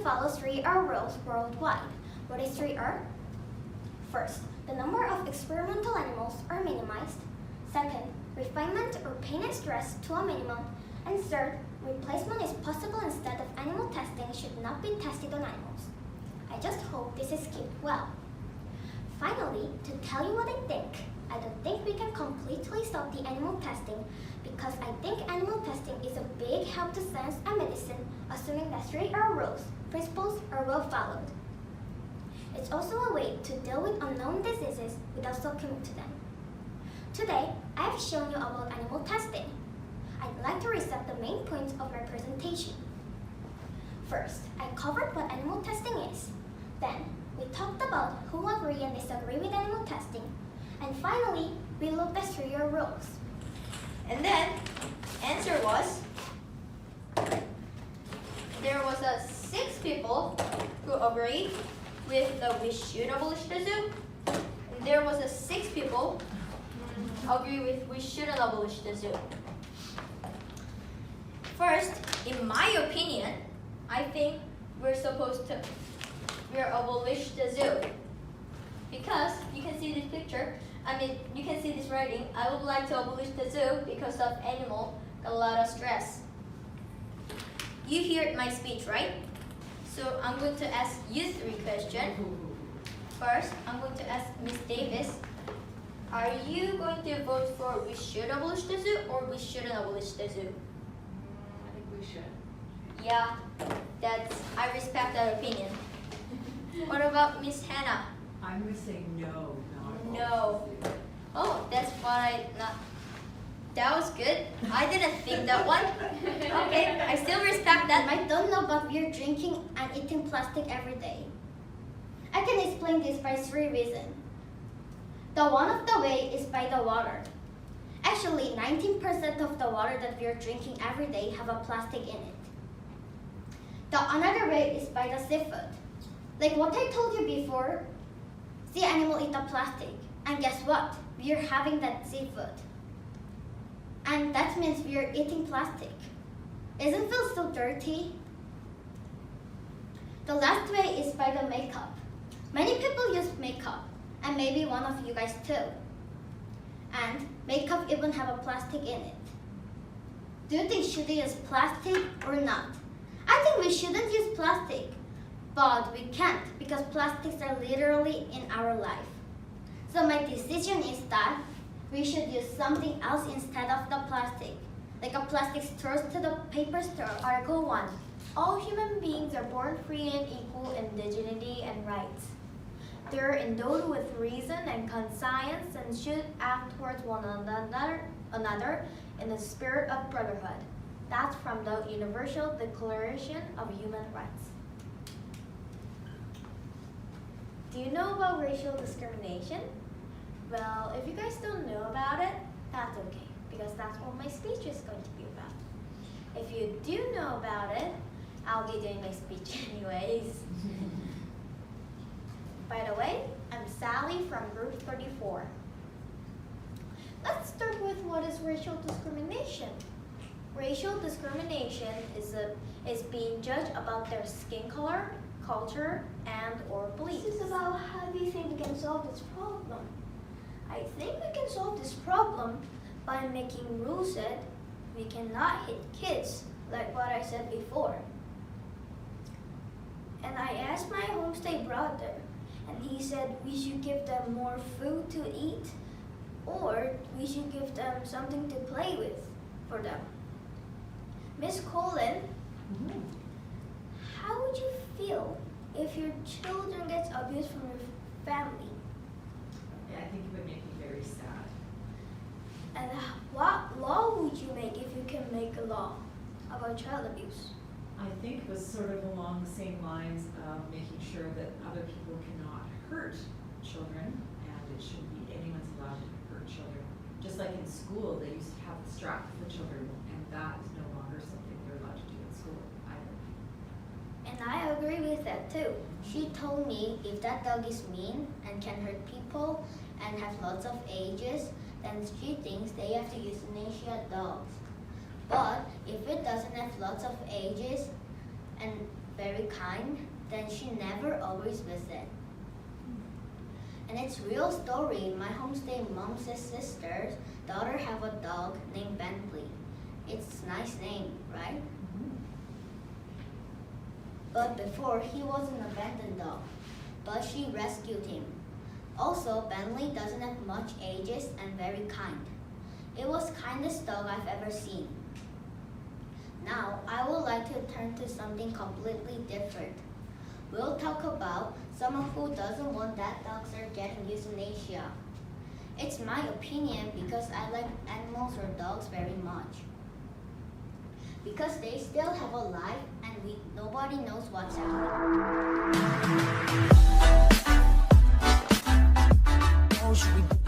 follow 3R rules worldwide. What is 3R? First, the number of experimental animals are minimized. Second, refinement or pain and stress to a minimum. And third, replacement is possible instead of animal testing should not be tested on animals. I just hope this is kept well. Finally, to tell you what I think, I don't think we can completely stop the animal testing because I think animal testing is a big help to science and medicine, assuming that 3R rules, principles are well followed. It's also a way to deal with unknown diseases without succumbing to them. Today, I have shown you about animal testing. I'd like to recap the main points of my presentation. First, I covered what animal testing is. Then, we talked about who agree and disagree with animal testing. And finally, we looked at 3R rules. And then, answer was, there was 6 people who agreed with the we should abolish the zoo. And there was 6 people agree with we shouldn't abolish the zoo. First, in my opinion, I think we're abolish the zoo. Because you can see this picture, you can see this writing, I would like to abolish the zoo because of animal got a lot of stress. You heard my speech, right? So I'm going to ask you 3 questions. First, I'm going to ask Miss Davis, are you going to vote for we should abolish the zoo or we shouldn't abolish the zoo? I think we should. Yeah, I respect that opinion. What about Miss Hannah? I'm going to say no. No. Oh, that's what that was good. I didn't think that one. Okay, I still respect that. I don't know, but we're drinking and eating plastic every day. I can explain this by 3 reasons. The one of the way is by the water. Actually, 19% of the water that we're drinking every day have a plastic in it. The another way is by the seafood. Like what I told you before, sea animal eat the plastic. And guess what? We're having that seafood. And that means we're eating plastic. Isn't it feel so dirty? The last way is by the makeup. Many people use makeup, and maybe one of you guys too. And makeup even have a plastic in it. Do you think should we use plastic or not? I think we shouldn't use plastic, but we can't because plastics are literally in our life. So my decision is that we should use something else instead of the plastic, like a plastic straws to the paper straw. Article 1. All human beings are born free and equal in dignity and rights. They are endowed with reason and conscience and should act towards one another in the spirit of brotherhood. That's from the Universal Declaration of Human Rights. Do you know about racial discrimination? Well, if you guys don't know about it, that's okay, because that's what my speech is going to be about. If you do know about it, I'll be doing my speech anyways. By the way, I'm Sally from Group 34. Let's start with what is racial discrimination. Racial discrimination is being judged about their skin color, culture, and or beliefs. This is about how do you think we can solve this problem? I think we can solve this problem by making rules that we cannot hit kids, like what I said before. And I asked my homestay brother, and he said we should give them more food to eat, or we should give them something to play with for them. Miss Colin, how would you feel if your children gets abused from your family? Yeah, I think it would make me very sad. And what law would you make if you can make a law about child abuse? I think it was sort of along the same lines of making sure that other people cannot hurt children, and it shouldn't be anyone's allowed to hurt children. Just like in school, they used to have the strap for children, and that is no longer something they're allowed to do in school either. And I agree with that too. She told me if that dog is mean and can hurt people and have lots of ages, then she thinks they have to euthanasia dogs. But if it doesn't have lots of ages and very kind, then she never always visit. And it's real story. My homestay mom's sister's daughter have a dog named Bentley. It's a nice name, right? But before, he was an abandoned dog, but she rescued him. Also, Bentley doesn't have much ages and very kind. It was kindest dog I've ever seen. Now, I would like to turn to something completely different. We'll talk about someone who doesn't want that dogs are getting euthanasia. It's my opinion because I like animals or dogs very much. Because they still have a life and nobody knows what's happening. Should we